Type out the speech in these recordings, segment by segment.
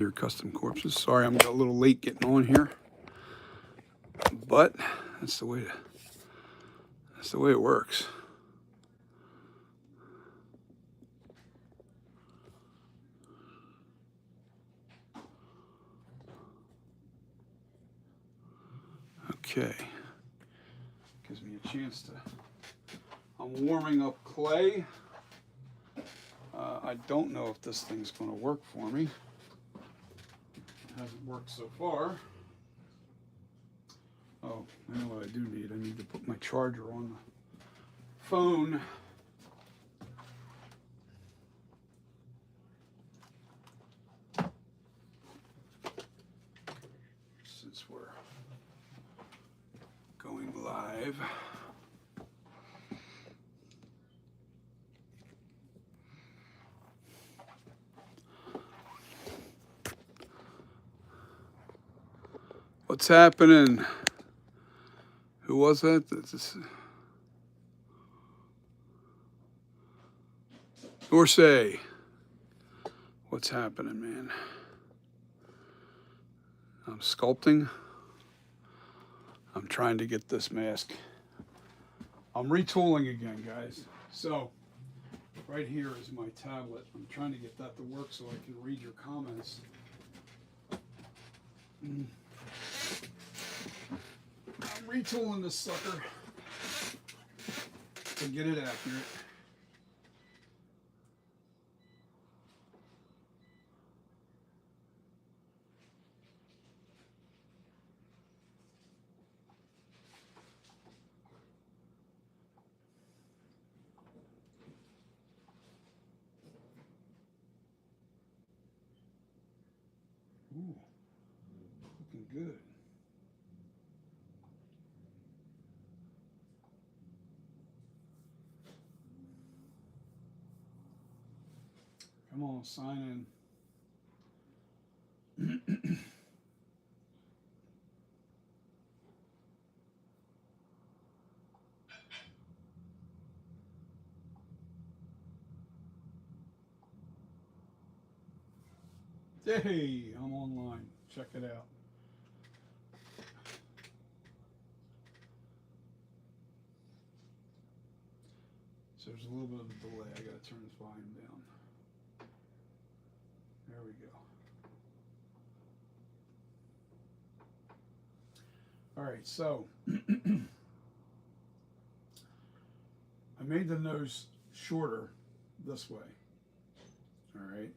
Your custom corpses. Sorry, I'm a little late getting on here, but that's the way it works. Okay, gives me a chance to. I'm warming up clay. I don't know if this thing's going to work for me. It hasn't worked so far. Oh, I know what I do need. I need to put my charger on the phone. Since we're going live. What's happening? Who was that? Dorsey. What's happening, man? I'm sculpting. I'm trying to get this mask. I'm retooling again, guys. So, right here is my tablet. I'm trying to get that to work so I can read your comments. I'm retooling this sucker to get it accurate. Ooh, looking good. Come on, sign in. Hey, I'm online. Check it out. So there's a little bit of a delay. I gotta turn this volume down. There we go. All right, so I made the nose shorter this way. All right.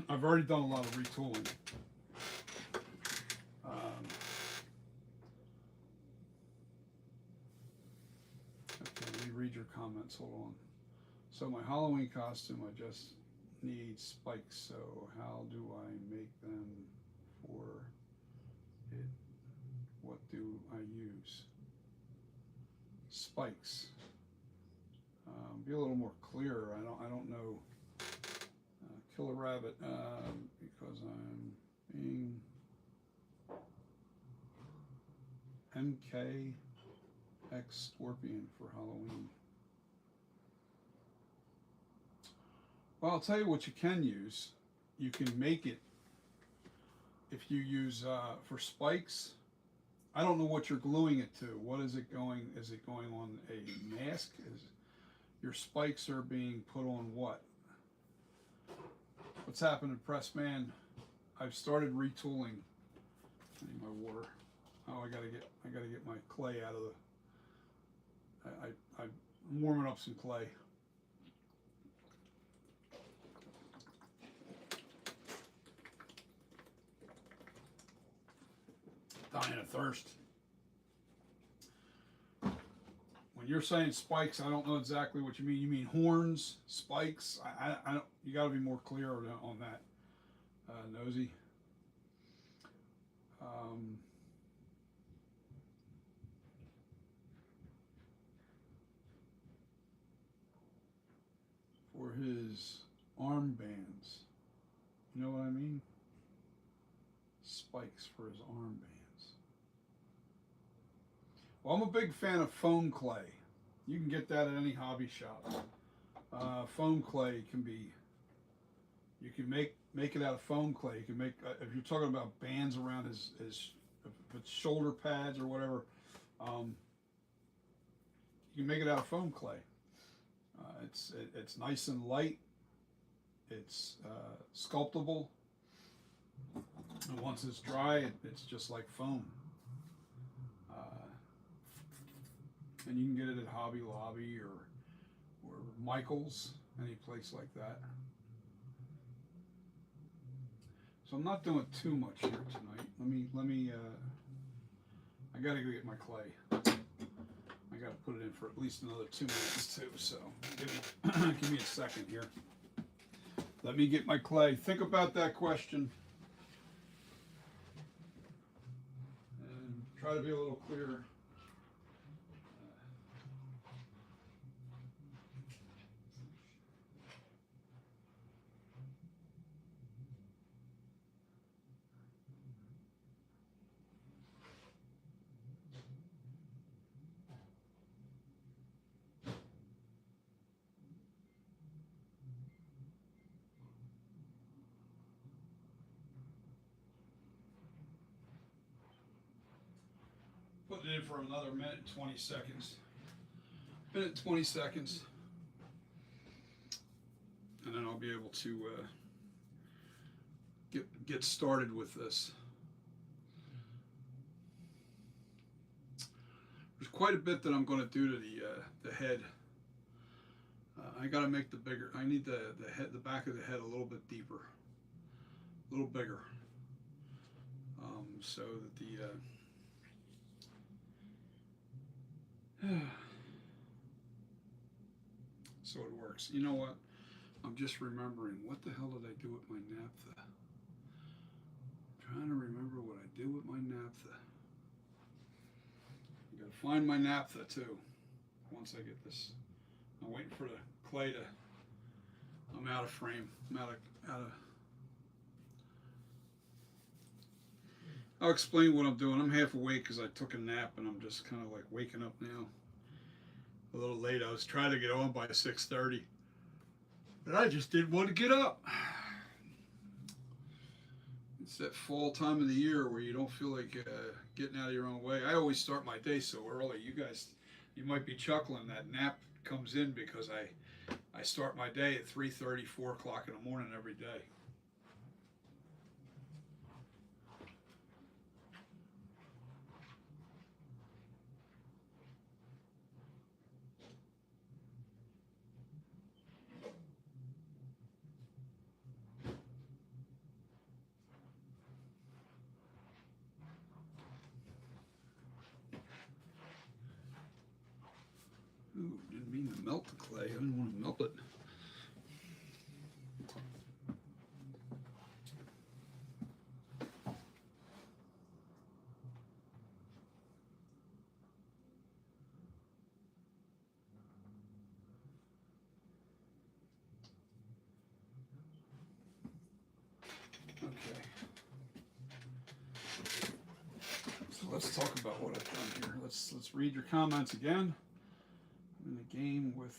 I've already done a lot of retooling. Okay, let me read your comments. Hold on. So my Halloween costume, I just need spikes. So how do I make them for it? What do I use? Spikes. Be a little more clear. I don't know. Kill a rabbit because I'm being MKX Scorpion for Halloween. Well, I'll tell you what you can use. You can make it if you use for spikes. I don't know what you're gluing it to. What is it going? Is it going on a mask? Is your spikes are being put on what? What's happening, Pressman? I've started retooling. I need my water. Oh, I gotta get my clay out of the. I'm warming up some clay. Dying of thirst. When you're saying spikes, I don't know exactly what you mean. You mean horns, spikes? I don't. You got to be more clear on that, Nosy. For his armbands, you know what I mean? Spikes for his armbands. Well, I'm a big fan of foam clay. You can get that at any hobby shop. Foam clay can be, you can make make it out of foam clay. You can make, if you're talking about bands around his if it's shoulder pads or whatever, um, you can make it out of foam clay. It's nice and light. It's sculptable, and once it's dry, it's just like foam. Uh, and you can get it at Hobby Lobby or Michael's, any place like that. So I'm not doing too much here tonight. Let me. I gotta go get my clay. I gotta put it in for at least another 2 minutes too. So give me a second here. Let me get my clay. Think about that question and try to be a little clearer. Put it in for another minute and 20 seconds. Minute and 20 seconds. And then I'll be able to get started with this. There's quite a bit that I'm going to do to the head. I got to make the bigger. I need the back of the head a little bit deeper, a little bigger, so that the so it works. You know what? I'm just remembering, what the hell did I do with my naphtha? I'm trying to remember what I did with my naphtha. I gotta find my naphtha too. Once I get this, I'm waiting for the clay to. I'm out of frame. I'm out of. I'll explain what I'm doing. I'm half awake because I took a nap and I'm just kind of like waking up now. A little late. I was trying to get on by 6:30, but I just didn't want to get up. It's that fall time of the year where you don't feel like getting out of your own way. I always start my day so early. You guys, you might be chuckling. That nap comes in because I start my day at 3:30, 4 o'clock in the morning every day. Ooh, didn't mean to melt the clay. I didn't want to melt it. Okay. So let's talk about what I've done here. Let's read your comments again. I'm in the game with.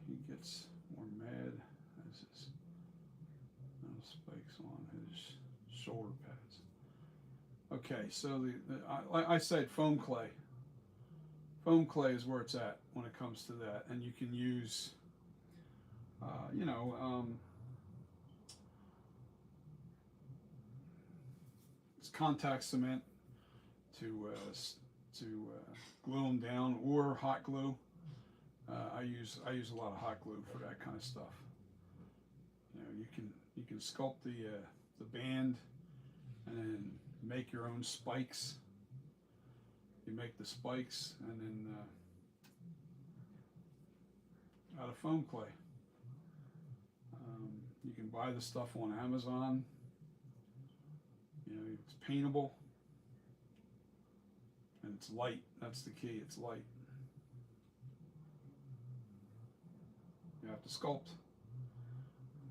He gets more mad as his spikes on his shoulder pads. Okay, so I said foam clay. Foam clay is where it's at when it comes to that, and you can use, it's contact cement to glue them down, or hot glue. I use a lot of hot glue for that kind of stuff. You know, you can sculpt the band and then make your own spikes. You make the spikes and then out of foam clay. You can buy the stuff on Amazon. You know, it's paintable and it's light. That's the key. It's light. You have to sculpt.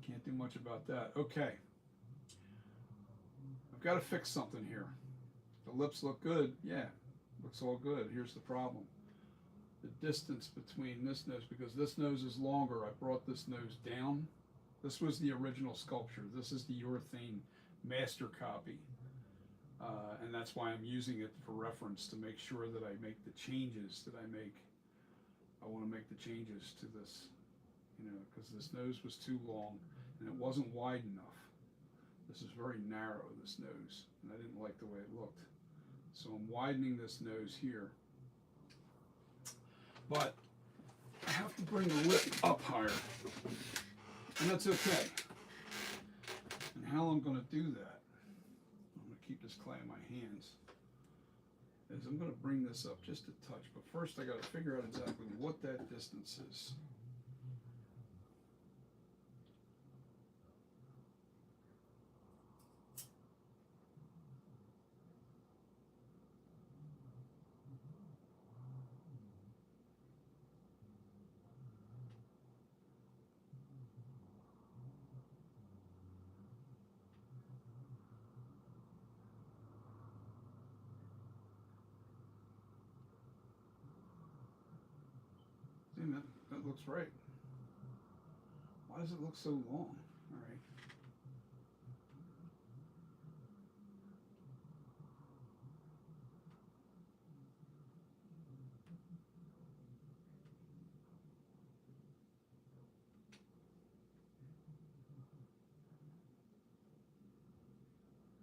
Can't do much about that. Okay. I've got to fix something here. The lips look good. Yeah, looks all good. Here's the problem. The distance between this nose, because this nose is longer, I brought this nose down This was the original sculpture. This is the urethane master copy. And that's why I'm using it for reference, to make sure that I make the changes that I make. I want to make the changes to this, because this nose was too long and it wasn't wide enough. This is very narrow, this nose, and I didn't like the way it looked. So I'm widening this nose here. But I have to bring the lip up higher, and that's okay. And how I'm going to do that, I'm going to keep this clay in my hands, is I'm going to bring this up just a touch. But first I got to figure out exactly what that distance is. See, that looks right. Why does it look so long? All right.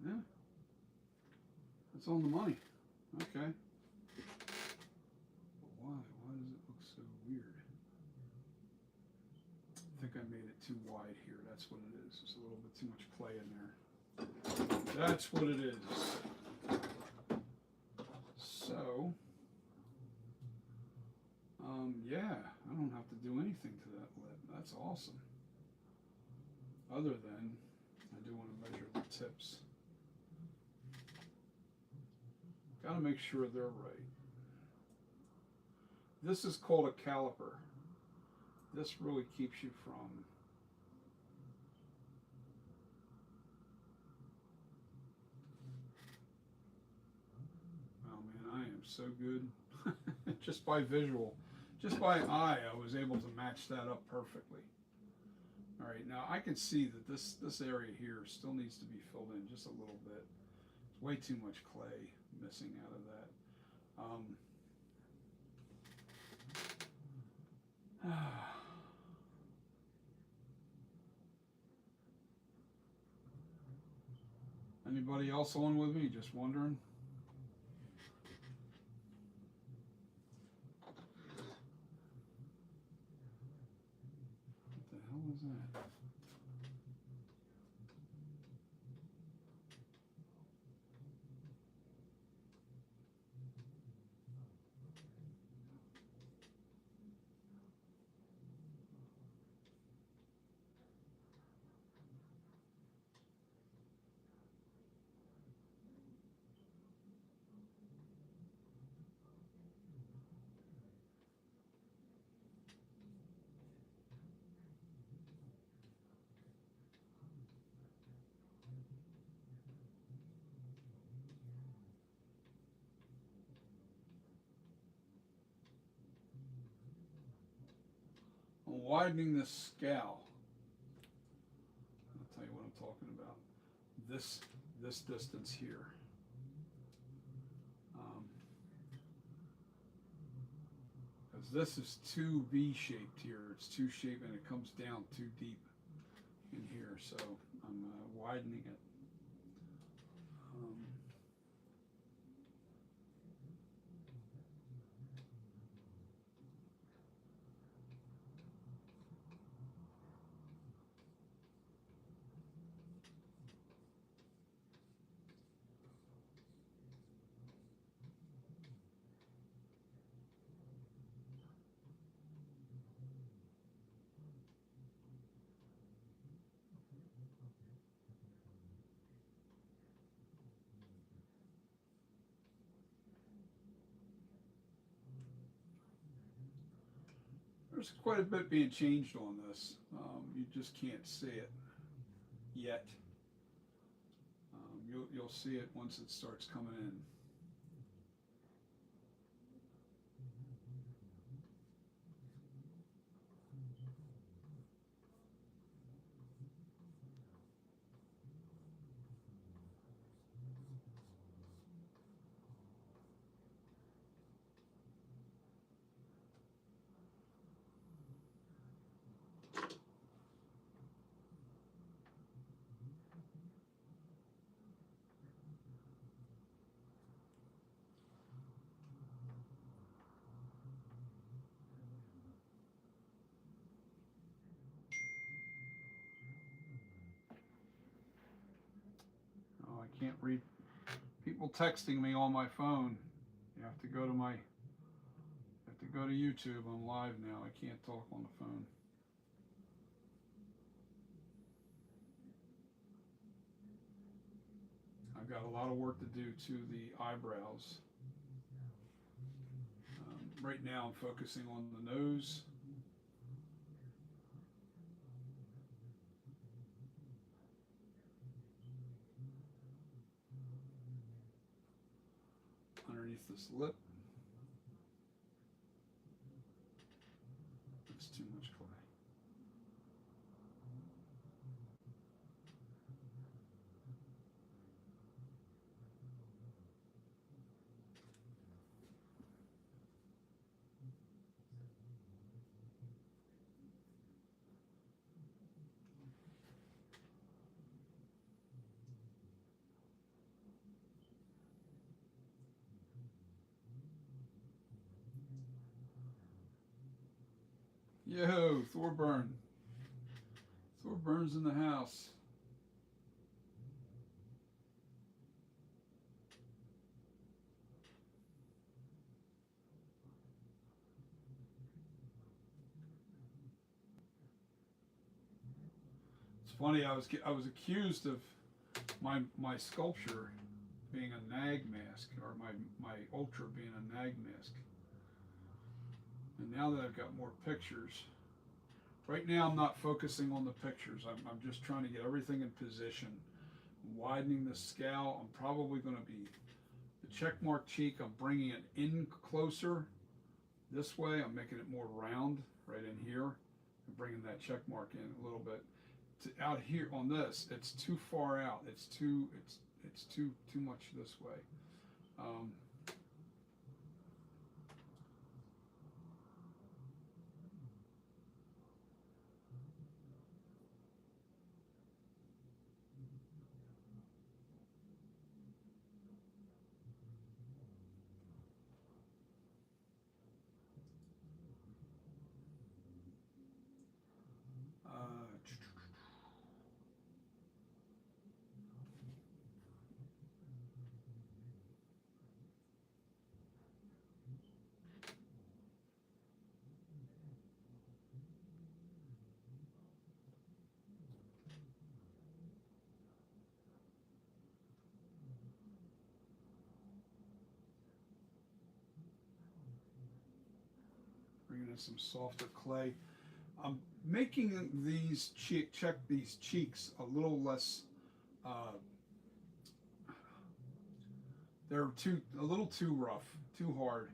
Yeah, that's on the money. Okay. But why? Why does it look so weird? I think I made it too wide here. That's what it is. There's a little bit too much clay in there. That's what it is. So, yeah, I don't have to do anything to that lip. That's awesome. Other than, I do want to measure the tips. Got to make sure they're right. This is called a caliper. This really keeps you from oh man, I am so good. Just by visual, just by eye, I was able to match that up perfectly. All right, now I can see that this area here still needs to be filled in just a little bit. There's way too much clay missing out of that. Anybody else on with me? Just wondering. What the hell is that? I'm widening this scowl. I'll tell you what I'm talking about. This distance here. Because this is too V-shaped here. It's too shaped and it comes down too deep in here. So I'm widening it. There's quite a bit being changed on this. You just can't see it yet. You'll see it once it starts coming in. can't read people texting me on my phone. You have to go to YouTube. I'm live now. I can't talk on the phone. I've got a lot of work to do to the eyebrows. Right now I'm focusing on the nose. Underneath this lip. It's too much clay. Yo, Thorburn. Thorburns in the house. It's funny. I was accused of my sculpture being a nag mask, or my ultra being a nag mask. And now that I've got more pictures, right now I'm not focusing on the pictures. I'm just trying to get everything in position. I'm widening the scowl. I'm probably going to be the check mark cheek. I'm bringing it in closer this way. I'm making it more round right in here. I'm bringing that check mark in a little bit. Out here on this, it's too far out. It's too much this way. Bringing in some softer clay. I'm making these these cheeks a little less. They're a little too rough, too hard,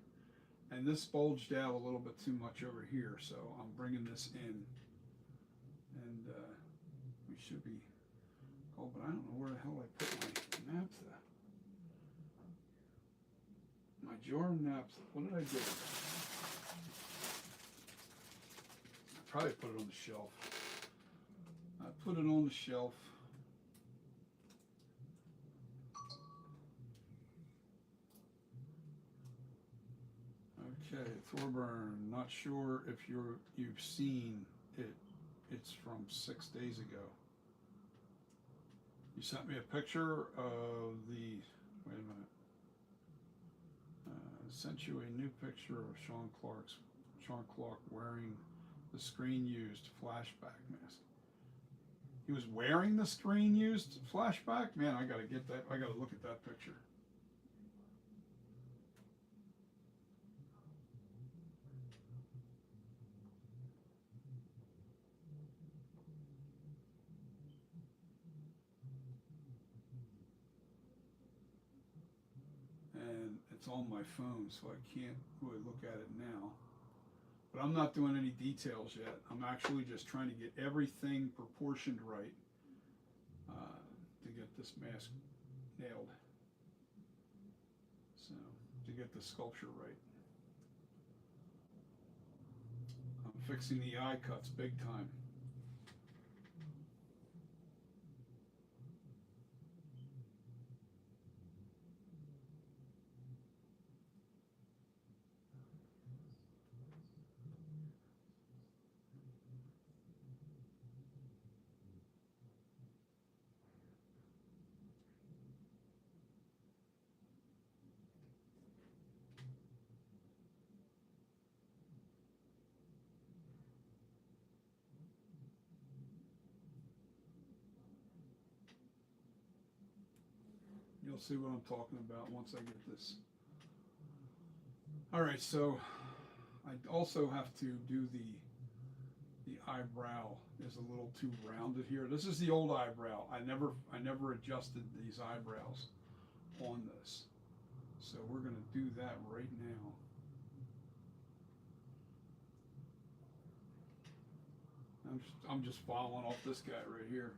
and this bulged out a little bit too much over here. So I'm bringing this in, and we should be. Oh, but I don't know where the hell I put my naphtha. My jar of naphtha. What did I do? I probably put it on the shelf. I put it on the shelf. Okay, Thorburn, not sure if you've seen it. It's from 6 days ago. You sent me a picture of the, wait a minute. Sent you a new picture of Sean Clark wearing the screen used flashback mask. He was wearing the screen used flashback? Man, I gotta get that, I gotta look at that picture. And it's on my phone, so I can't really look at it now. But I'm not doing any details yet. I'm actually just trying to get everything proportioned right to get this mask nailed. So, to get the sculpture right. I'm fixing the eye cuts big time. You'll see what I'm talking about once I get this. All right, so I also have to do the eyebrow is a little too rounded here. This is the old eyebrow. I never adjusted these eyebrows on this. So we're going to do that right now. I'm just following off this guy right here,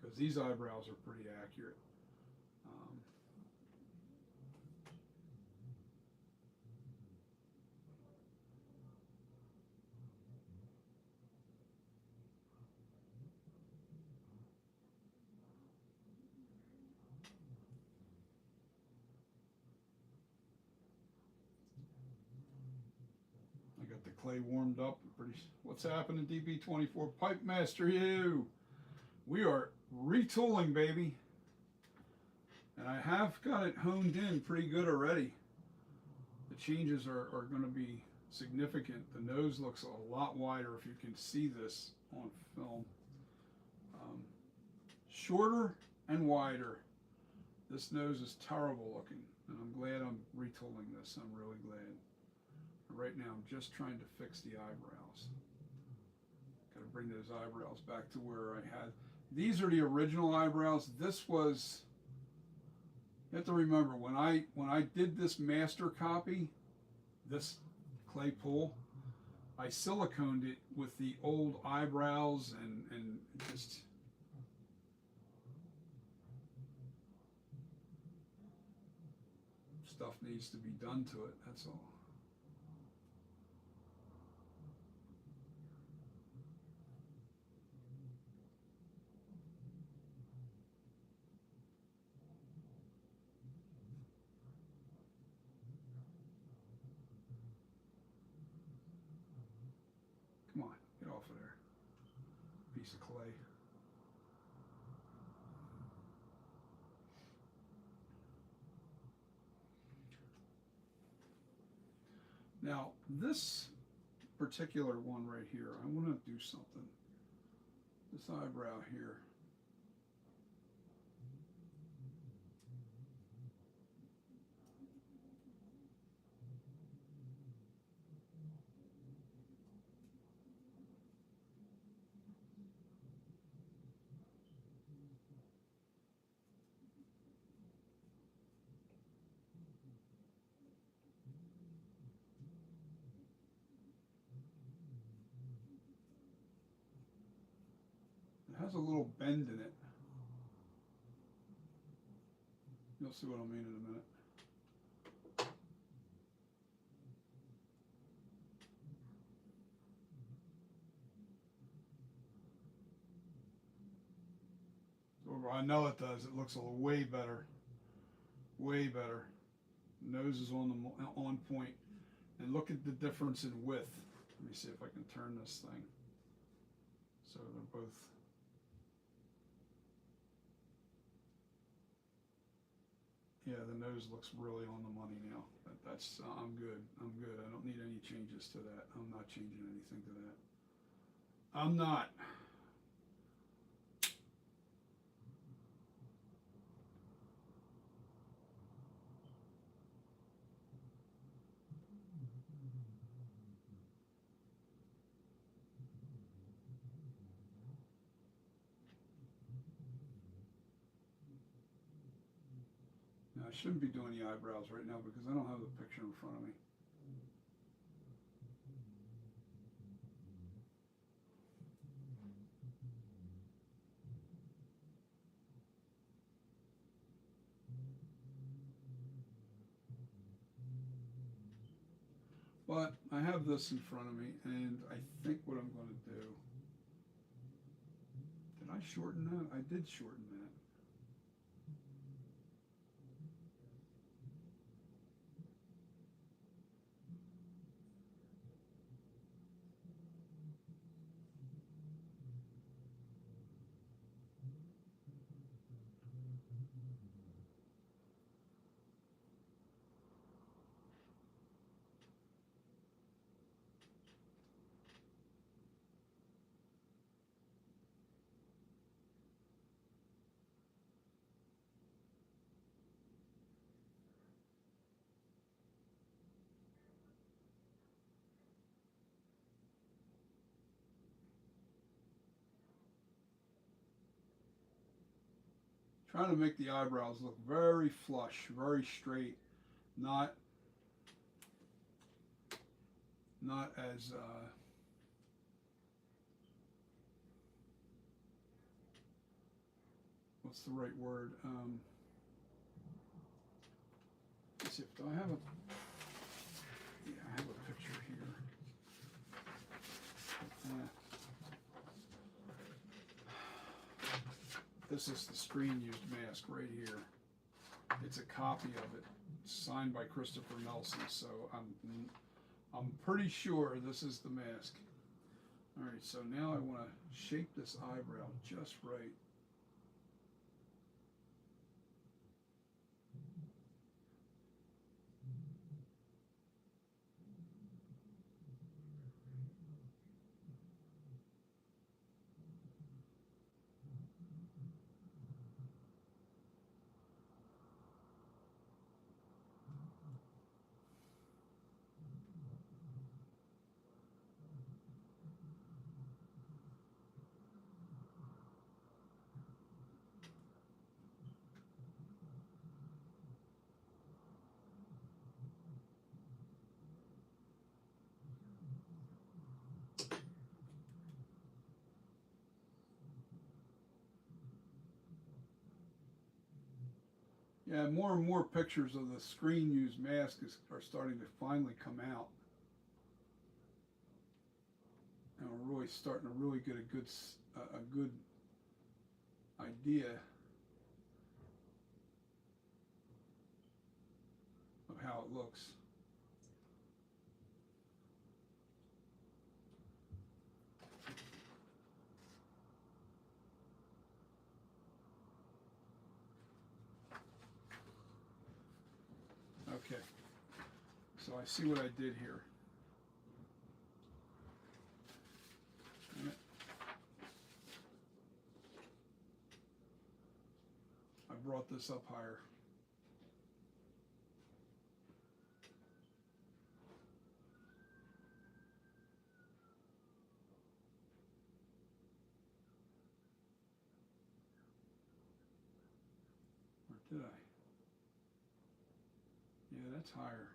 because these eyebrows are pretty accurate. I got the clay warmed up. What's happening, DB24 Pipe Master? We are retooling, baby, and I have got it honed in pretty good already. The changes are going to be significant. The nose looks a lot wider if you can see this on film. Shorter and wider. This nose is terrible looking, and I'm glad I'm retooling this. I'm really glad. Right now I'm just trying to fix the eyebrows. Got to bring those eyebrows back to where I had. These are the original eyebrows. This was, you have to remember, when I did this master copy, this clay pool, I siliconed it with the old eyebrows and just stuff needs to be done to it, that's all. Come on, get off of there. Piece of clay. Now, this particular one right here, I want to do something. This eyebrow here. It has a little bend in it. You'll see what I mean in a minute. I know it does. It looks a little way better. Way better. Nose is on point. And look at the difference in width. Let me see if I can turn this thing. So they're both. Yeah, the nose looks really on the money now. That's I'm good. I'm good. I don't need any changes to that. I'm not changing anything to that. I'm not. Now, I shouldn't be doing the eyebrows right now because I don't have the picture in front of me. But I have this in front of me, and I think what I'm going to do. Did I shorten that? I did shorten that. trying to make the eyebrows look very flush, very straight, not as what's the right word? Let's see, do I have a, yeah, I have a picture here. This is the screen used mask right here. It's a copy of it, signed by Christopher Nelson. So I'm pretty sure this is the mask. All right, so now I want to shape this eyebrow just right. Yeah, more and more pictures of the screen used mask are starting to finally come out. And we're really starting to really get a good idea of how it looks. Okay, so I see what I did here. I brought this up higher. Or did I? Yeah, that's higher.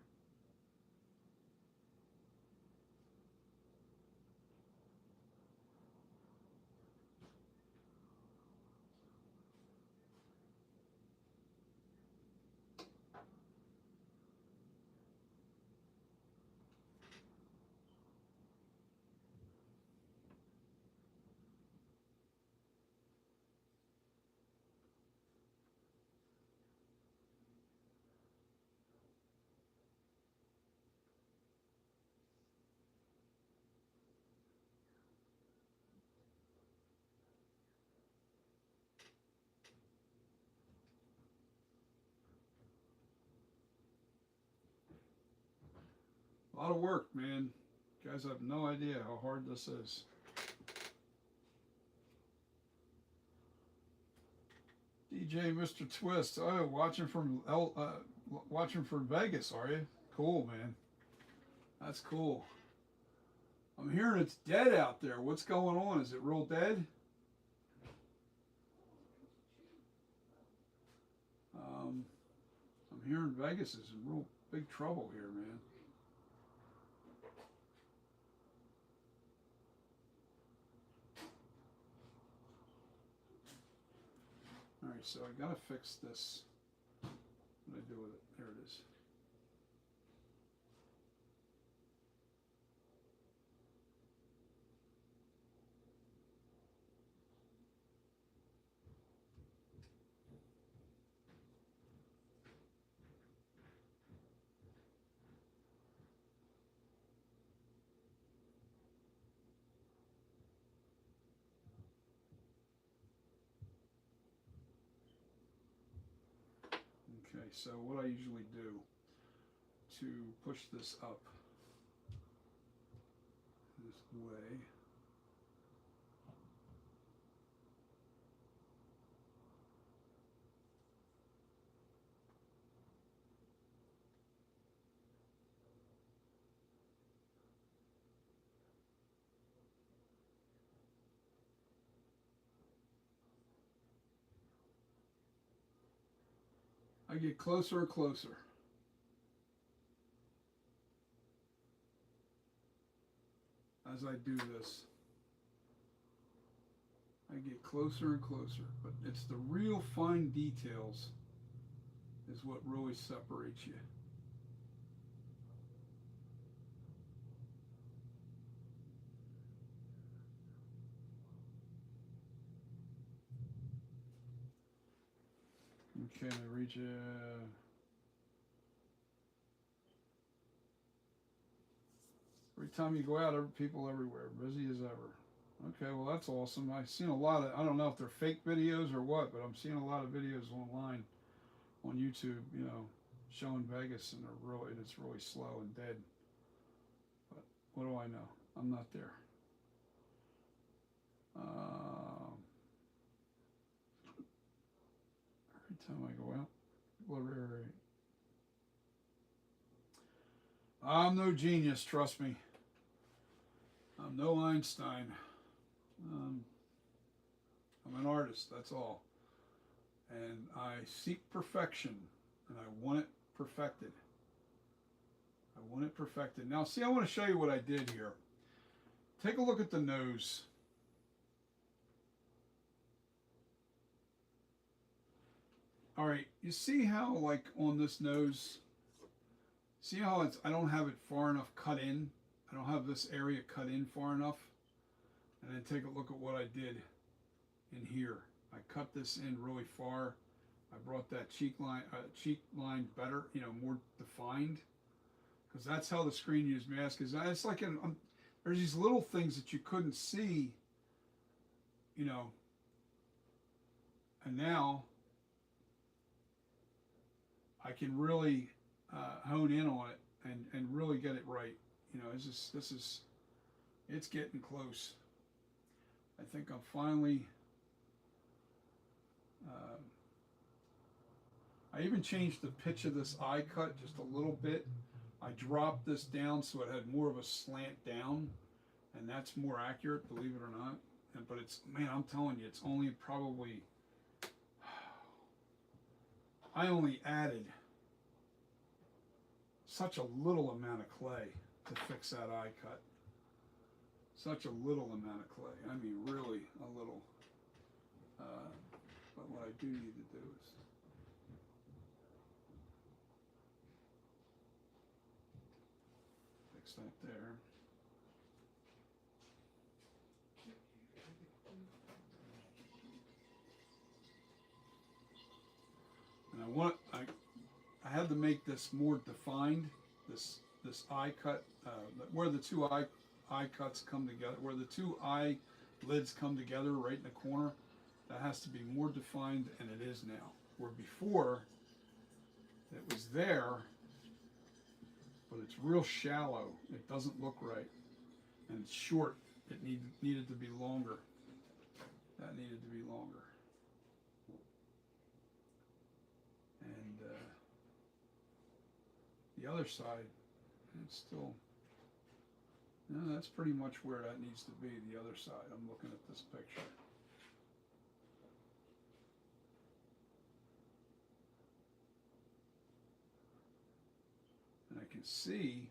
A lot of work, man. You guys have no idea how hard this is. DJ Mr. Twist, oh, watching from Vegas, are you? Cool, man. That's cool. I'm hearing it's dead out there. What's going on? Is it real dead? I'm hearing Vegas is in real big trouble here, man. All right, so I gotta fix this. What do I do with it? There it is. Okay, so what I usually do to push this up this way. I get closer and closer. As I do this, I get closer and closer, but it's the real fine details is what really separates you. Okay, I reach every time you go out, people everywhere, busy as ever. Okay, well that's awesome. I've seen a lot of, I don't know if they're fake videos or what, but I'm seeing a lot of videos online on YouTube, you know, showing Vegas and it's really slow and dead. But what do I know? I'm not there. Every time I go out, people are very. I'm no genius, trust me. I'm no Einstein. Um, I'm an artist, that's all. And I seek perfection, and I want it perfected. I want it perfected. Now, see, I want to show you what I did here. Take a look at the nose. All right, you see how, like, on this nose, see how I don't have it far enough cut in? I don't have this area cut in far enough. And then take a look at what I did in here. I cut this in really far. I brought that cheek line better, you know, more defined. Because that's how the screen use mask is. It's like there's these little things that you couldn't see, you know. And now I can really hone in on it and really get it right. You know, it's getting close. I think I'm finally. I even changed the pitch of this eye cut just a little bit. I dropped this down so it had more of a slant down, and that's more accurate, believe it or not. But it's, man, I'm telling you, it's only probably, I only added such a little amount of clay to fix that eye cut. Such a little amount of clay. I mean, really a little. But what I do need to do is fix that there. And I had to make this more defined. This eye cut, where the two eye cuts come together, where the two eye lids come together, right in the corner. That has to be more defined, and it is now. Where before, it was there, but it's real shallow. It doesn't look right, and it's short. It needed to be longer. That needed to be longer. And the other side, it's still. No, that's pretty much where that needs to be. The other side. I'm looking at this picture. And I can see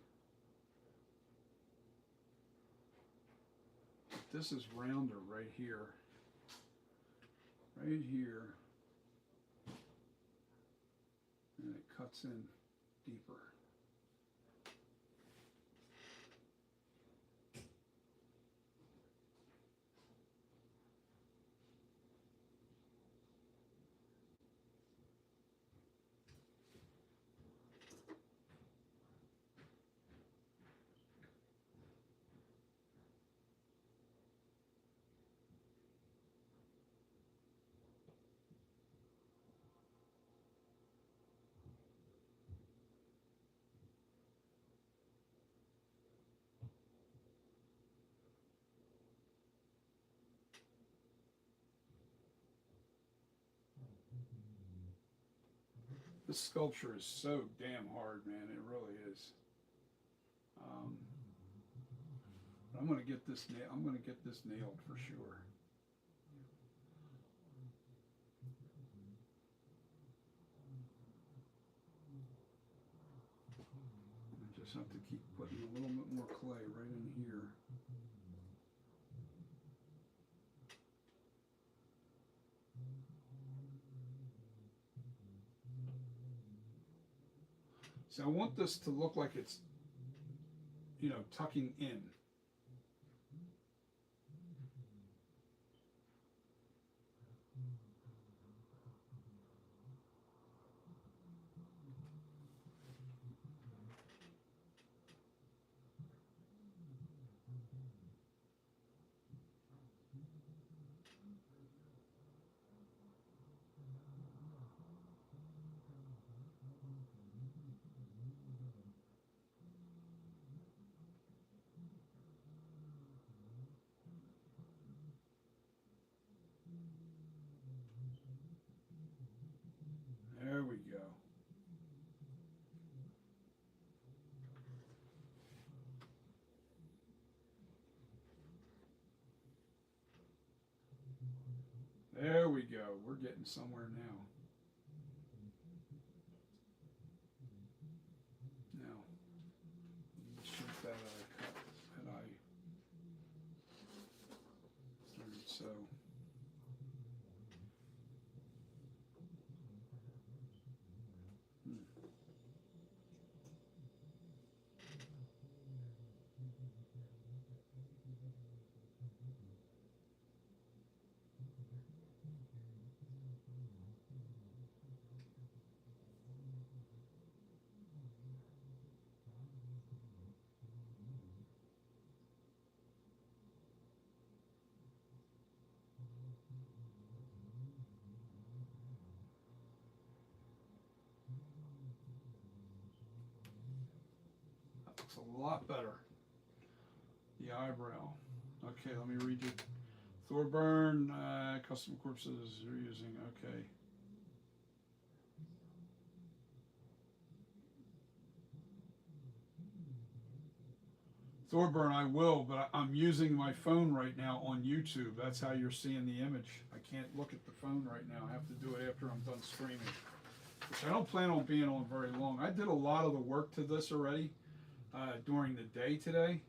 that this is rounder right here. Right here. And it cuts in deeper. This sculpture is so damn hard, man. It really is. I'm gonna get this. I'm gonna get this nailed for sure. just have to keep putting a little bit more clay right in here. So I want this to look like it's, tucking in. There we go. There we go. We're getting somewhere now. Now, shoot that cut that I started so. That looks a lot better. The eyebrow. Okay, let me read you. Thorburn, custom corpses you're using. Okay. Thorburn, I will, but I'm using my phone right now on YouTube. That's how you're seeing the image. I can't look at the phone right now. I have to do it after I'm done streaming, which I don't plan on being on very long. I did a lot of the work to this already during the day today.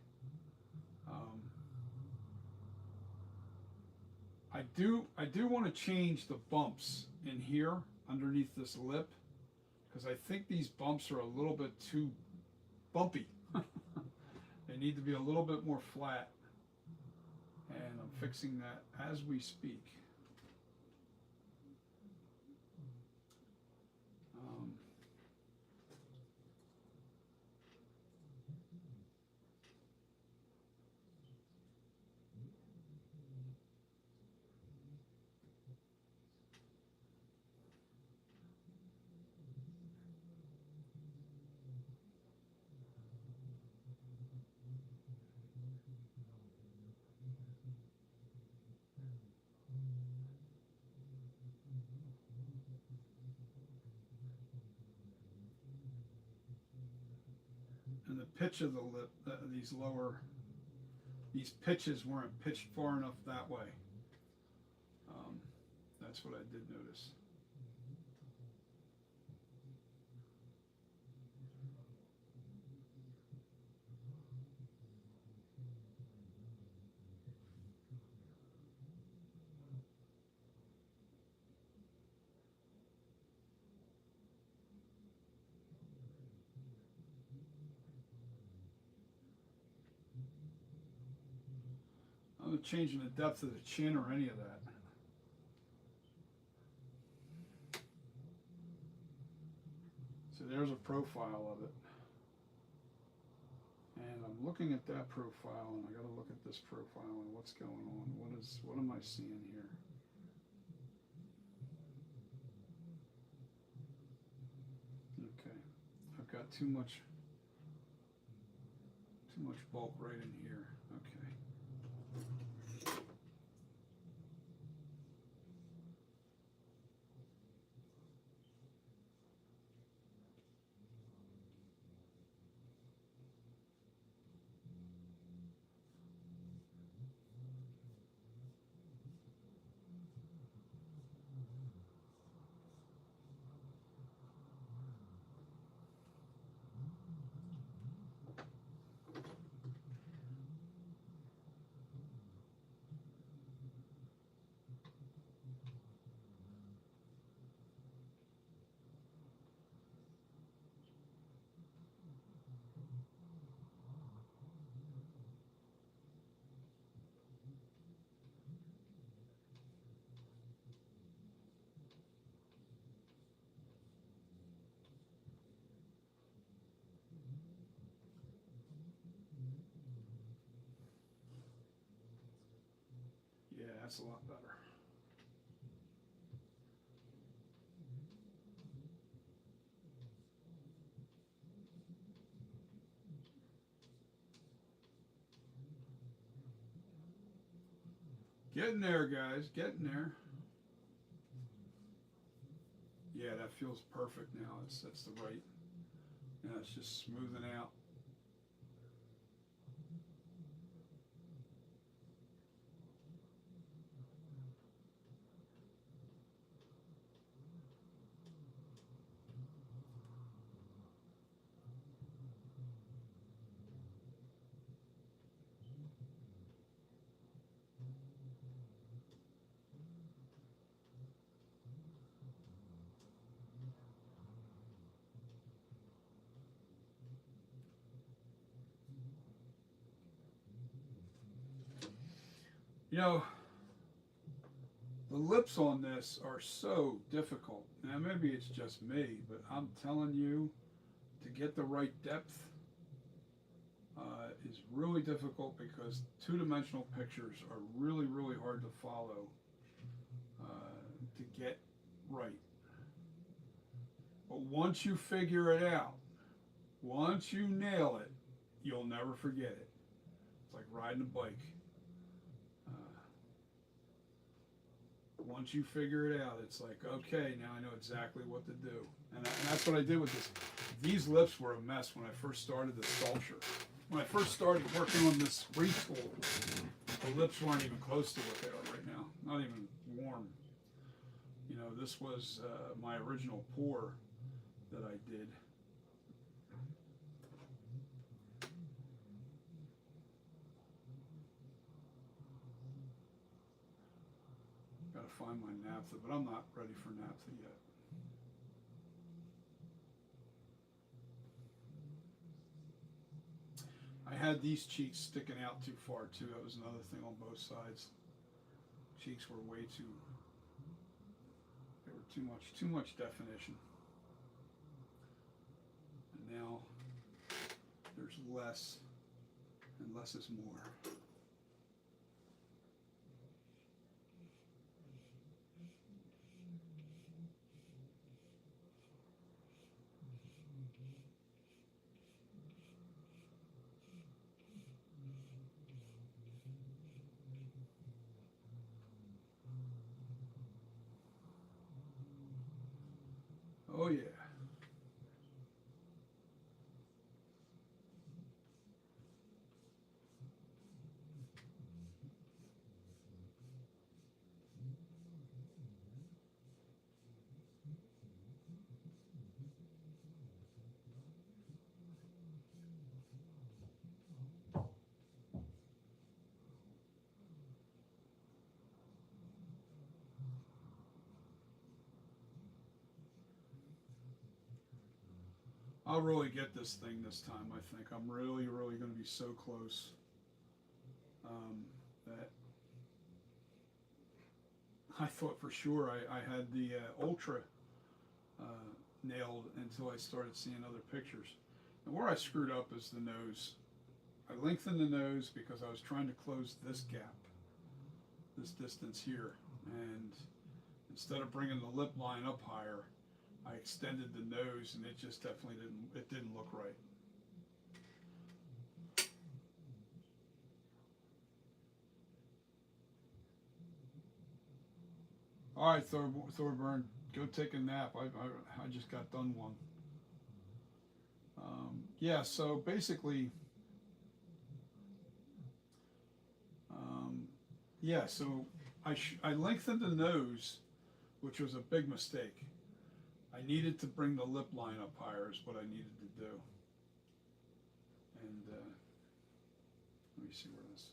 I do want to change the bumps in here underneath this lip, because I think these bumps are a little bit too bumpy. They need to be a little bit more flat, and I'm fixing that as we speak. And the pitch of the lip, these pitches weren't pitched far enough that way. That's what I did notice. I'm not changing the depth of the chin or any of that. So there's a profile of it. And I'm looking at that profile, and I got to look at this profile and what's going on. What am I seeing here? Okay, I've got too much bulk right in here. Okay. that's a lot better. Getting there, guys. Getting there. Yeah, that feels perfect now. That's the right. Yeah, it's just smoothing out. You know, the lips on this are so difficult. Now, maybe it's just me, but I'm telling you, to get the right depth is really difficult because two-dimensional pictures are really, really hard to follow to get right. But once you figure it out, once you nail it, you'll never forget it. It's like riding a bike. Once you figure it out, it's like, okay, now I know exactly what to do. And that's what I did with this. These lips were a mess when I first started the sculpture. When I first started working on this retool, the lips weren't even close to what they are right now. Not even warm. You know, this was my original pour that I did. Gotta find my naphtha, but I'm not ready for naphtha yet. I had these cheeks sticking out too far too. That was another thing on both sides. Cheeks were way too, they were too much definition. And now there's less, and less is more. Oh yeah. I'll really get this thing this time, I think. I'm really, really going to be so close that I thought for sure I had the Ultra nailed until I started seeing other pictures. And where I screwed up is the nose. I lengthened the nose because I was trying to close this gap, this distance here. And instead of bringing the lip line up higher, I extended the nose, and it just definitely didn't look right. All right, Thorburn, go take a nap. I just got done one. Yeah, so basically, yeah, so I lengthened the nose, which was a big mistake. I needed to bring the lip line up higher is what I needed to do. And let me see where this.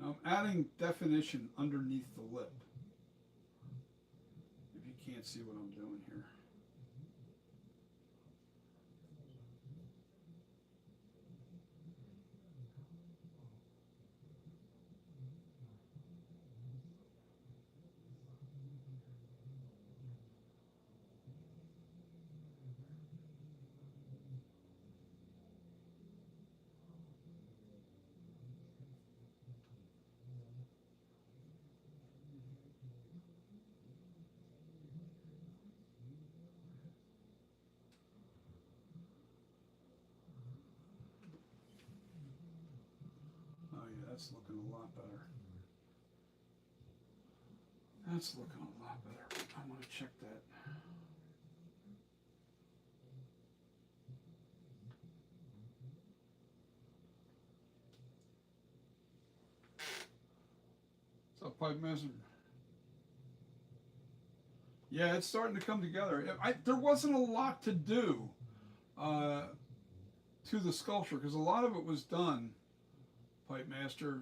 I'm adding definition underneath the lip. If you can't see what I'm doing here. Oh yeah, that's looking a lot better. That's looking a lot better. I want to check that. What's up, Pipe Master? Yeah, it's starting to come together. There wasn't a lot to do uh, to the sculpture because a lot of it was done, Pipe Master.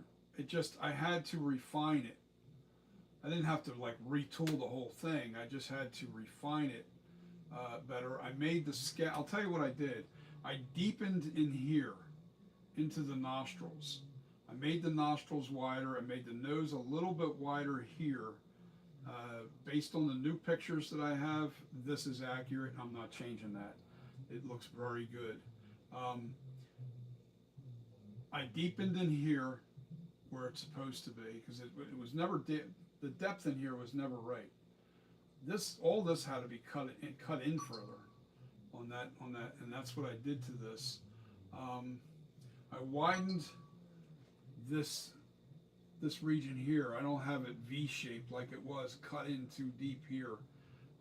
I had to refine it. I didn't have to like retool the whole thing. I just had to refine it better. I made the scale. I'll tell you what I did. I deepened in here into the nostrils. I made the nostrils wider. I made the nose a little bit wider here. Based on the new pictures that I have, this is accurate. I'm not changing that. It looks very good. I deepened in here where it's supposed to be because it was never the depth in here was never right. All this had to be cut in further on that, and that's what I did to this. I widened this region here. I don't have it V-shaped like it was cut in too deep here,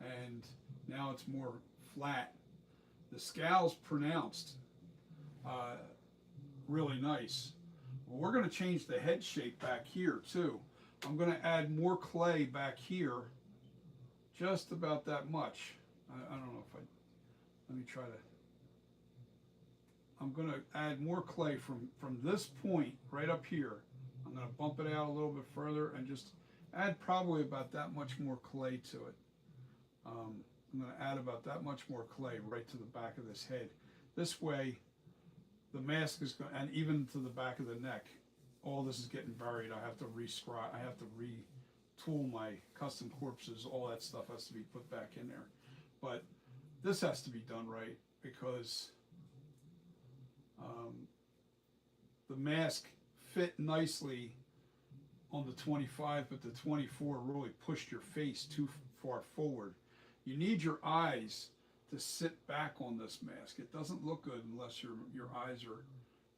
and now it's more flat. The scale's pronounced, really nice. Well, we're going to change the head shape back here too. I'm going to add more clay back here, just about that much. I don't know if let me try to. I'm going to add more clay from this point right up here. I'm going to bump it out a little bit further and just add probably about that much more clay to it. I'm going to add about that much more clay right to the back of this head. This way, the mask is going, and even to the back of the neck, all this is getting buried. I have to I have to retool my custom corpses. All that stuff has to be put back in there. But this has to be done right because the mask fit nicely on the 25, but the 24 really pushed your face too far forward. You need your eyes to sit back on this mask. It doesn't look good unless your eyes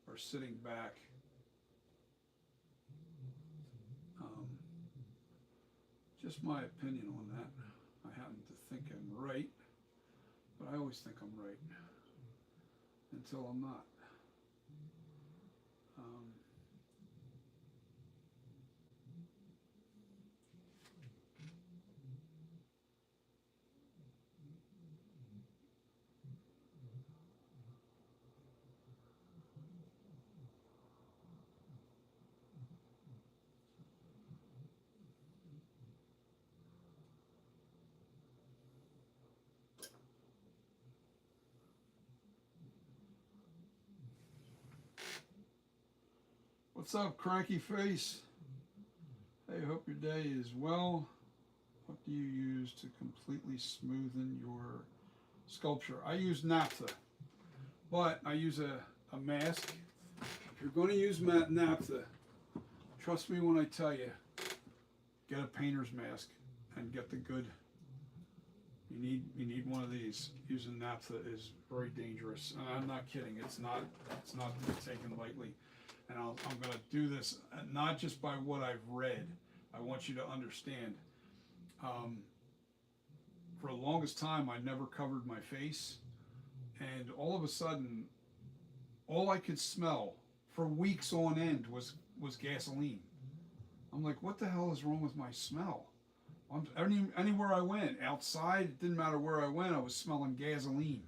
are sitting back. Just my opinion on that. I happen to think I'm right, but I always think I'm right until I'm not. What's up, cranky face? Hey, hope your day is well. What do you use to completely smoothen your sculpture? I use naphtha, but I use a mask. If you're going to use naphtha, trust me when I tell you, get a painter's mask and get the good. You need one of these. Using naphtha is very dangerous. I'm not kidding. It's not to be taken lightly. And I'm going to do this not just by what I've read. I want you to understand. For the longest time, I never covered my face. And all of a sudden, all I could smell for weeks on end was gasoline. I'm like, what the hell is wrong with my smell? Anywhere I went, outside, it didn't matter where I went, I was smelling gasoline.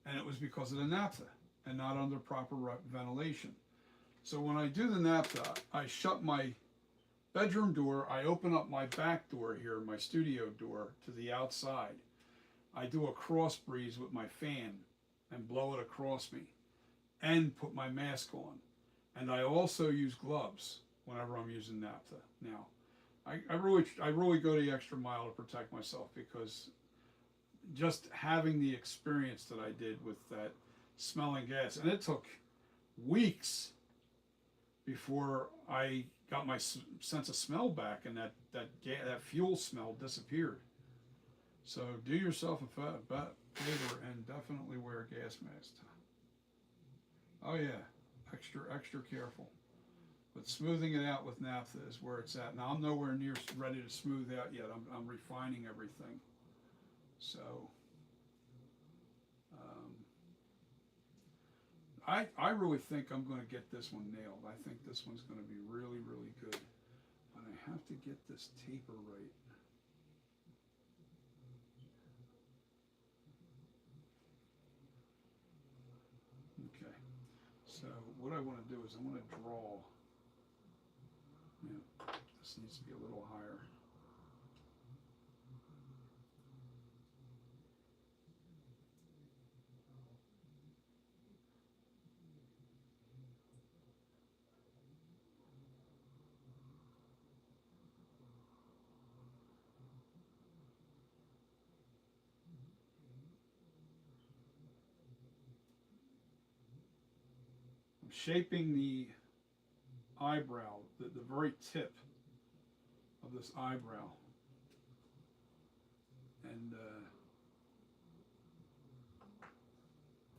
And it was because of the naphtha and not under proper ventilation. So when I do the naphtha, I shut my bedroom door, I open up my back door here, my studio door, to the outside. I do a cross breeze with my fan and blow it across me and put my mask on. And I also use gloves whenever I'm using naphtha. Now, I really go the extra mile to protect myself, because just having the experience that I did with that smelling gas, and it took weeks before I got my sense of smell back, and that fuel smell disappeared. So do yourself a favor and definitely wear a gas mask. Oh yeah, extra careful. But smoothing it out with naphtha is where it's at. Now I'm nowhere near ready to smooth out yet. I'm refining everything. So um, I really think I'm going to get this one nailed. I think this one's going to be really good. But I have to get this taper right. Okay. So what I want to do is I want to draw. Yeah, this needs to be a little higher. I'm shaping the eyebrow, the very tip of this eyebrow. And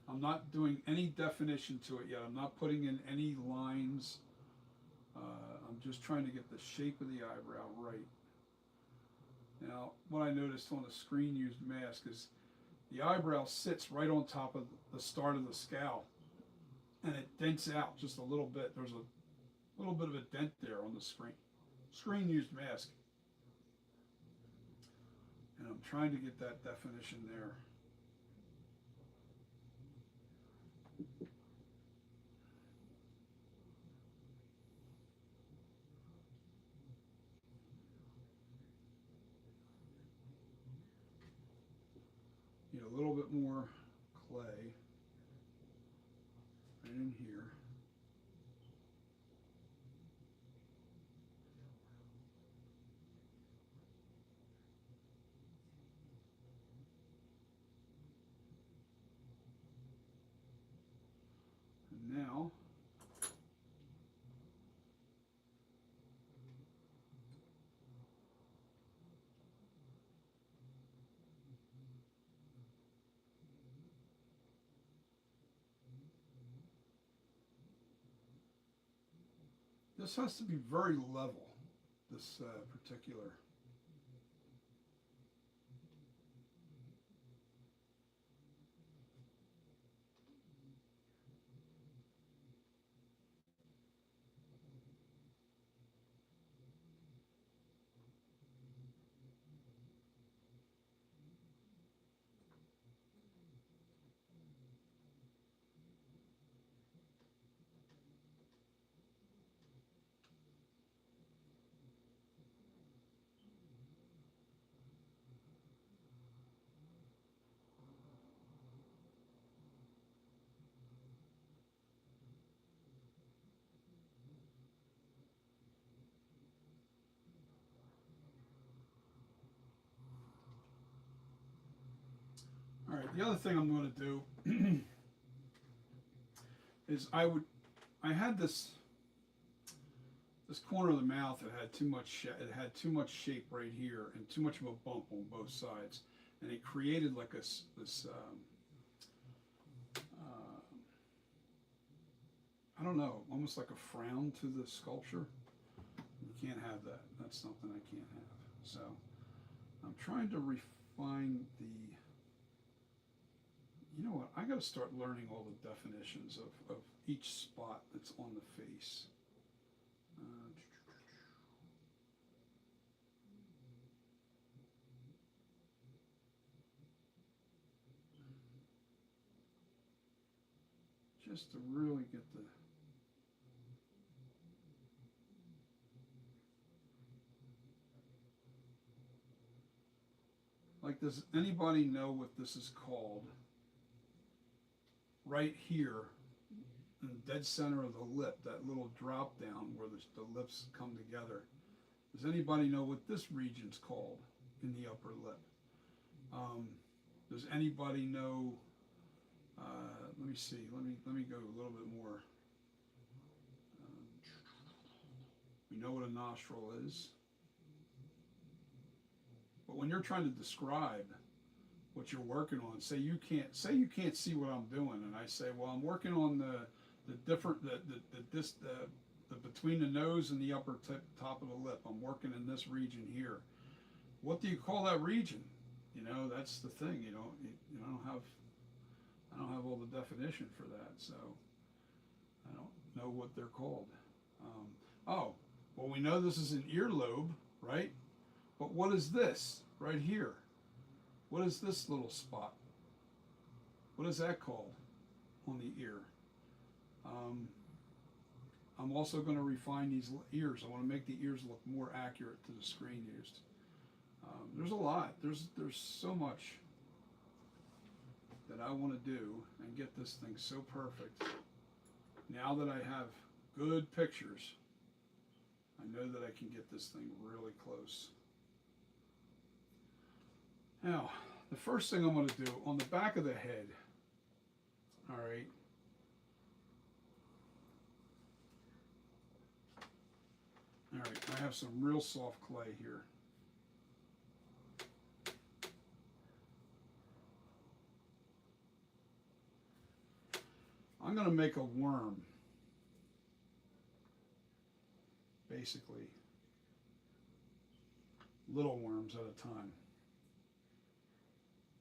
I'm not doing any definition to it yet. I'm not putting in any lines. I'm just trying to get the shape of the eyebrow right. Now, what I noticed on the screen used mask is the eyebrow sits right on top of the start of the scowl, and it dents out just a little bit. There's a little bit of a dent there on the screen used mask. And I'm trying to get that definition there. Need a little bit more clay right in here. And now this has to be very level, this particular. All right, the other thing I'm going to do is I had this corner of the mouth that had too much, it had too much shape right here and too much of a bump on both sides, and it created like this I don't know, almost like a frown to the sculpture. You can't have that. That's something I can't have. So I'm trying to refine the. You know what? I got to start learning all the definitions of each spot that's on the face. Just to really get the Like, does anybody know what this is called? Right here, in the dead center of the lip, that little drop down where the lips come together. Does anybody know what this region's called in the upper lip? Does anybody know? Let me see. Let me go a little bit more. We know what a nostril is, but when you're trying to describe what you're working on, say you can't see what I'm doing, and I say, well, I'm working on the between the nose and the upper top of the lip. I'm working in this region here. What do you call that region? You know, that's the thing. I don't have all the definition for that, so I don't know what they're called. Oh, well, we know this is an earlobe, right? But what is this right here? What is this little spot? What is that called on the ear? I'm also going to refine these ears. I want to make the ears look more accurate to the screen used. There's a lot. There's so much that I want to do and get this thing so perfect. Now that I have good pictures, I know that I can get this thing really close. Now, the first thing I'm going to do on the back of the head, all right, I have some real soft clay here. I'm going to make a worm, basically, little worms at a time,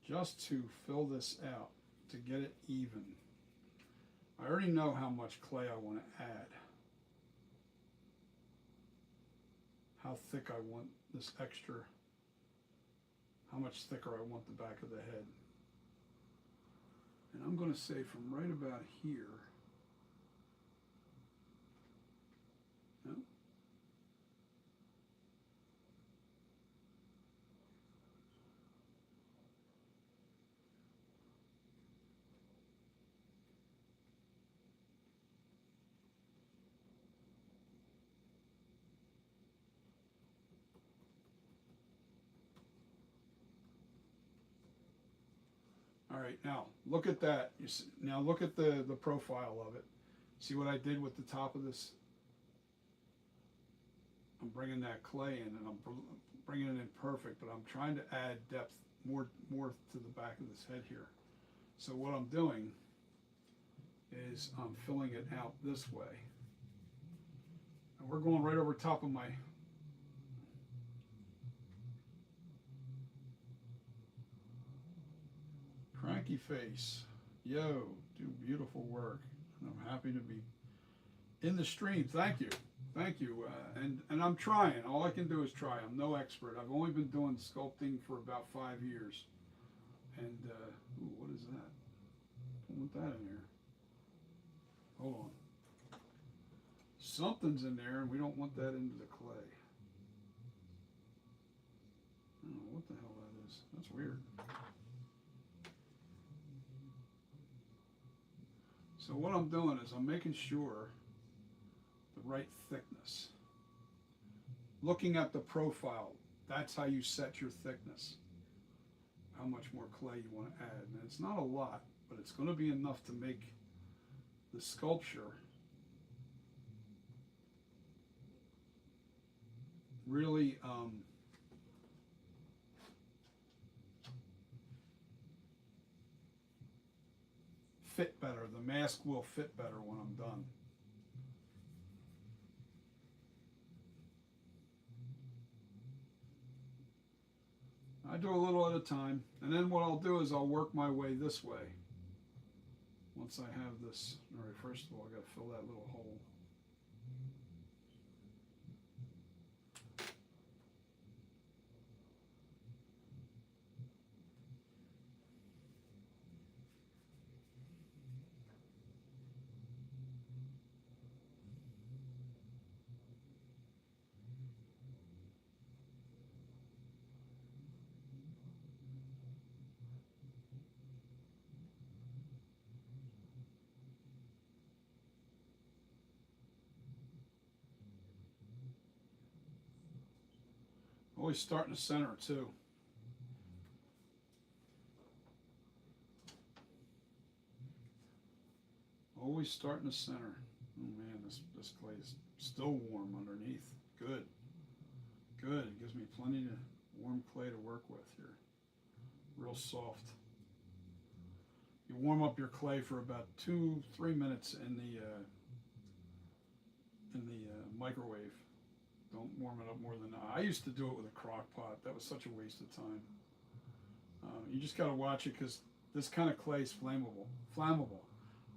just to fill this out, to get it even. I already know how much clay I want to add, how thick I want this extra, how much thicker I want the back of the head. And I'm going to say from right about here, no, all right, now look at that. You see, now look at the profile of it. See what I did with the top of this? I'm bringing that clay in, and I'm bringing it in perfect, but I'm trying to add depth, more to the back of this head here. So what I'm doing is I'm filling it out this way. And we're going right over top of my cranky face. Yo, do beautiful work. And I'm happy to be in the stream. Thank you. Thank you. And I'm trying. All I can do is try. I'm no expert. I've only been doing sculpting for about 5 years. And, ooh, what is that? Don't want that in there. Hold on. Something's in there, and we don't want that into the clay. I don't know what the hell that is. That's weird. So what I'm doing is I'm making sure the right thickness. Looking at the profile, that's how you set your thickness. How much more clay you want to add. And it's not a lot, but it's going to be enough to make the sculpture really fit better. The mask will fit better when I'm done. I do a little at a time, and then what I'll do is I'll work my way this way. Once I have this, all right, first of all, I got to fill that little hole. Always start in the center too. Always start in the center. Oh man, this clay is still warm underneath. Good. Good. It gives me plenty of warm clay to work with here. Real soft. You warm up your clay for about 2-3 minutes in the microwave. Don't warm it up more than that. I used to do it with a crock pot. That was such a waste of time. You just got to watch it because this kind of clay is flammable,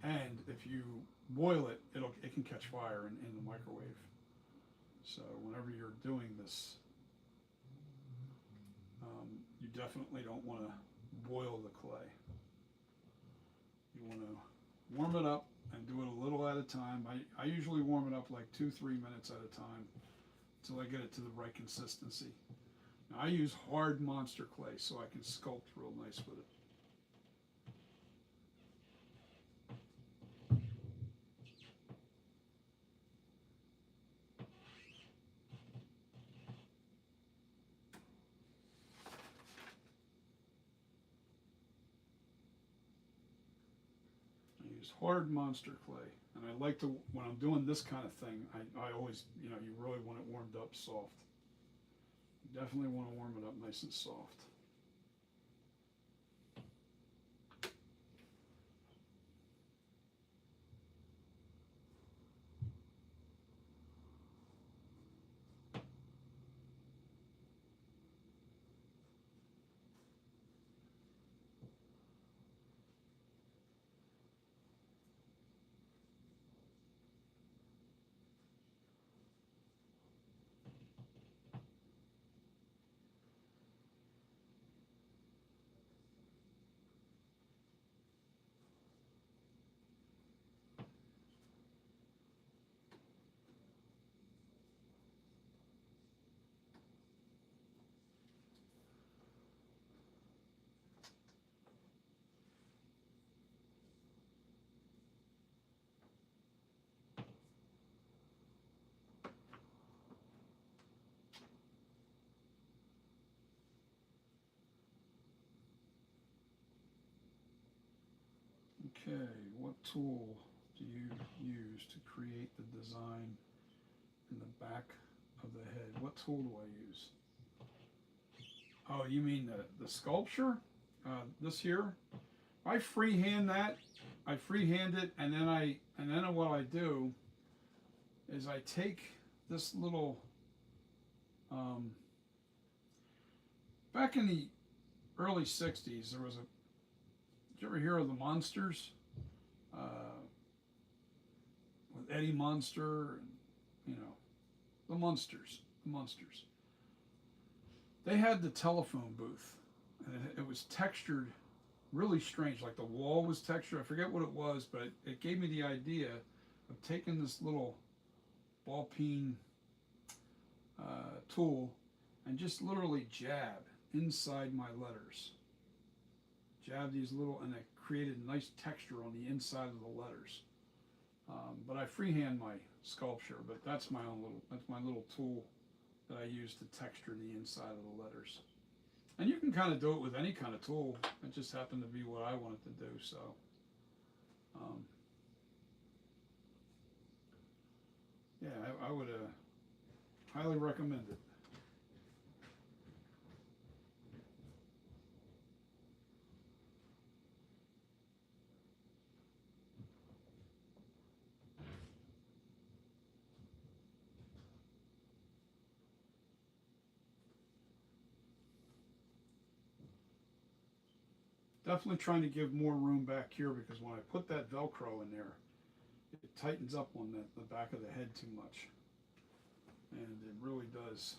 and if you boil it, it can catch fire in the microwave. So whenever you're doing this, you definitely don't want to boil the clay. You want to warm it up and do it a little at a time. I usually warm it up like 2-3 minutes at a time until I get it to the right consistency. Now I use hard monster clay so I can sculpt real nice with it. I use hard monster clay, and I like to, when I'm doing this kind of thing, I always, you really want it warmed up soft. You definitely want to warm it up nice and soft. Okay, what tool do you use to create the design in the back of the head? What tool do I use? Oh, you mean the sculpture? This here? I freehand that. I freehand it, and then what I do is I take this little. Back in the early '60s, there was a. Did you ever hear of the Monsters? With Eddie Monster, and the Munsters. They had the telephone booth, and it was textured, really strange. Like the wall was textured. I forget what it was, but it gave me the idea of taking this little ball peen tool and just literally jab inside my letters. Jab these little, and it created nice texture on the inside of the letters. But I freehand my sculpture, but that's my little tool that I use to texture the inside of the letters. And you can kind of do it with any kind of tool. It just happened to be what I wanted to do, so. Yeah, I would highly recommend it. Definitely trying to give more room back here because when I put that Velcro in there, it tightens up on the back of the head too much. And it really does.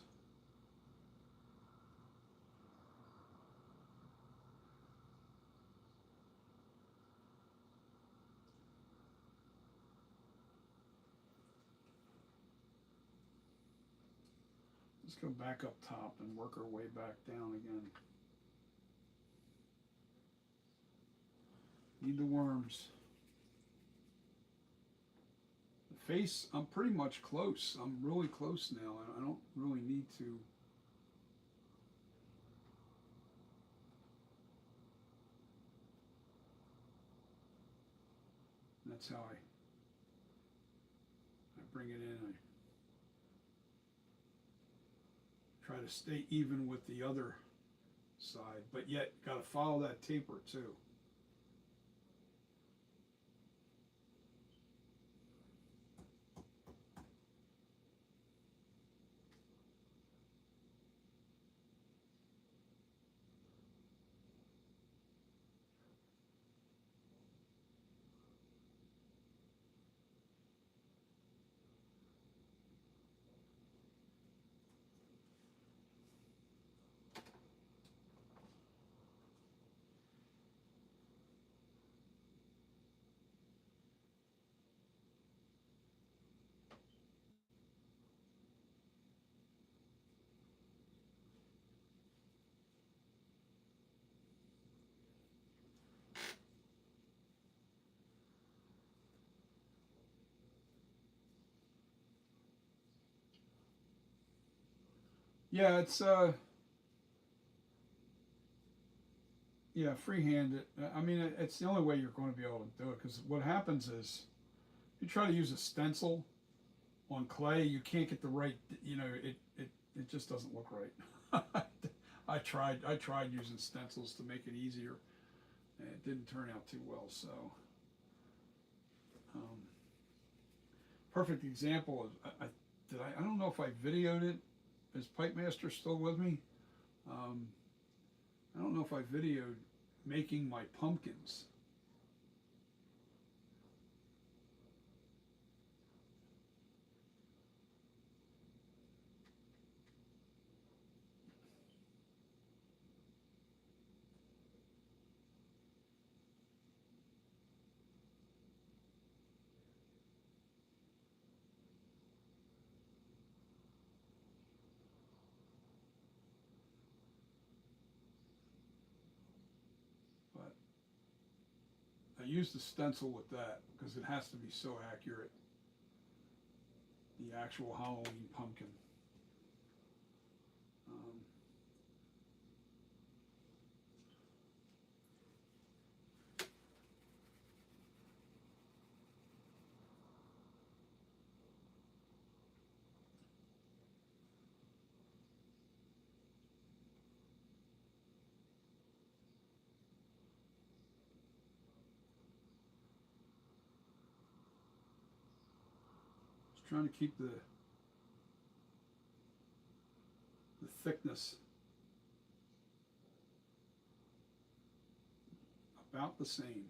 Let's go back up top and work our way back down again. Need the worms. The face, I'm pretty much close. I'm really close now. I don't really need to That's how I bring it in. I try to stay even with the other side, but yet got to follow that taper too. Yeah, it's yeah, freehand it. I mean, it's the only way you're going to be able to do it, because what happens is you try to use a stencil on clay, you can't get the right. You know, it just doesn't look right. I tried using stencils to make it easier, and it didn't turn out too well. So, um, perfect example is I don't know if I videoed it. Is Pipe Master still with me? Um, I don't know if I videoed making my pumpkins. But I used the stencil with that because it has to be so accurate. The actual Halloween pumpkin. Um, just trying to keep the thickness about the same.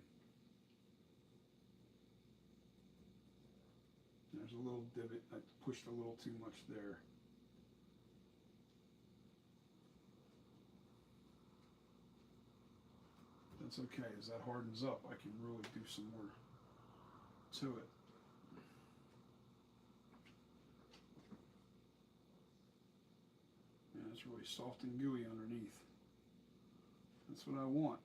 There's a little divot. I pushed a little too much there. That's okay. As that hardens up, I can really do some more to it. Yeah, it's really soft and gooey underneath. That's what I want.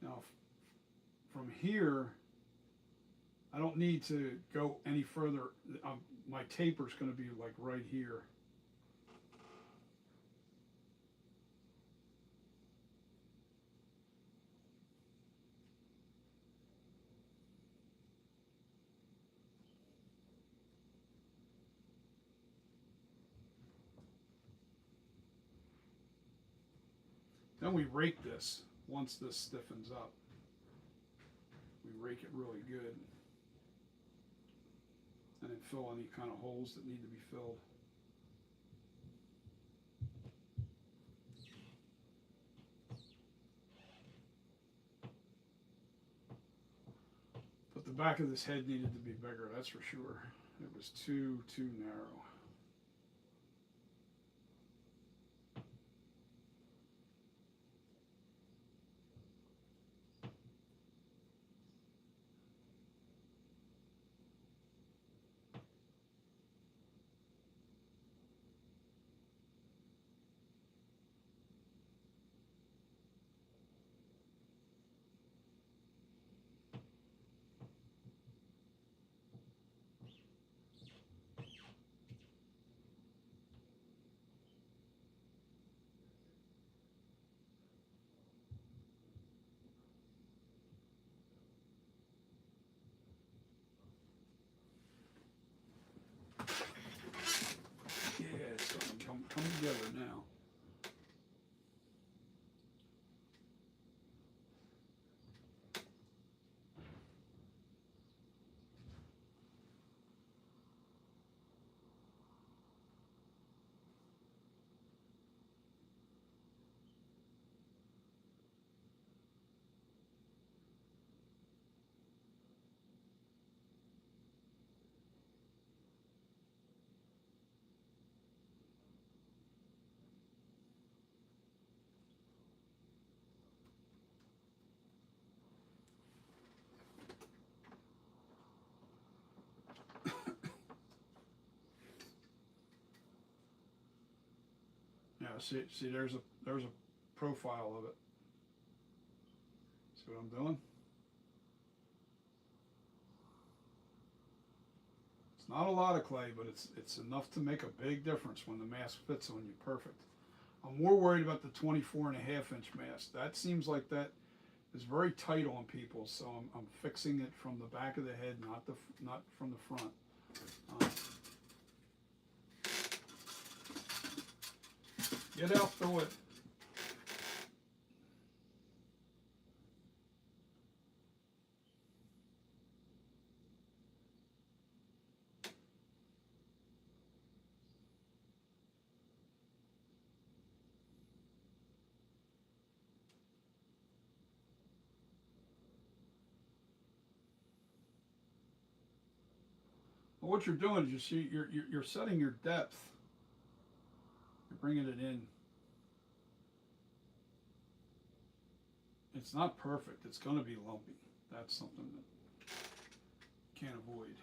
Now, from here, I don't need to go any further. My taper's going to be like right here. Then we rake this once this stiffens up. We rake it really good and then fill any kind of holes that need to be filled. But the back of this head needed to be bigger, that's for sure. It was too narrow. now. Yeah, see, there's a profile of it. See what I'm doing? It's not a lot of clay, but it's enough to make a big difference when the mask fits on you perfect. I'm more worried about the 24.5 inch mask. That seems like that is very tight on people, so I'm fixing it from the back of the head, not from the front. Get out, throw it. Well, what you're doing is you're setting your depth. You're bringing it in. It's not perfect. It's going to be lumpy. That's something that you can't avoid.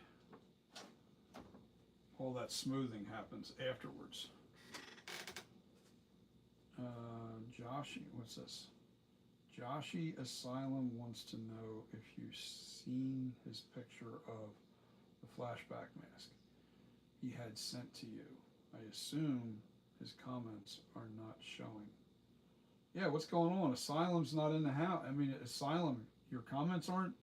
All that smoothing happens afterwards. Joshy, what's this? Joshy Asylum wants to know if you've seen his picture of the flashback mask he had sent to you. I assume his comments are not showing. Yeah, what's going on? Asylum's not in the house. I mean, Asylum, your comments aren't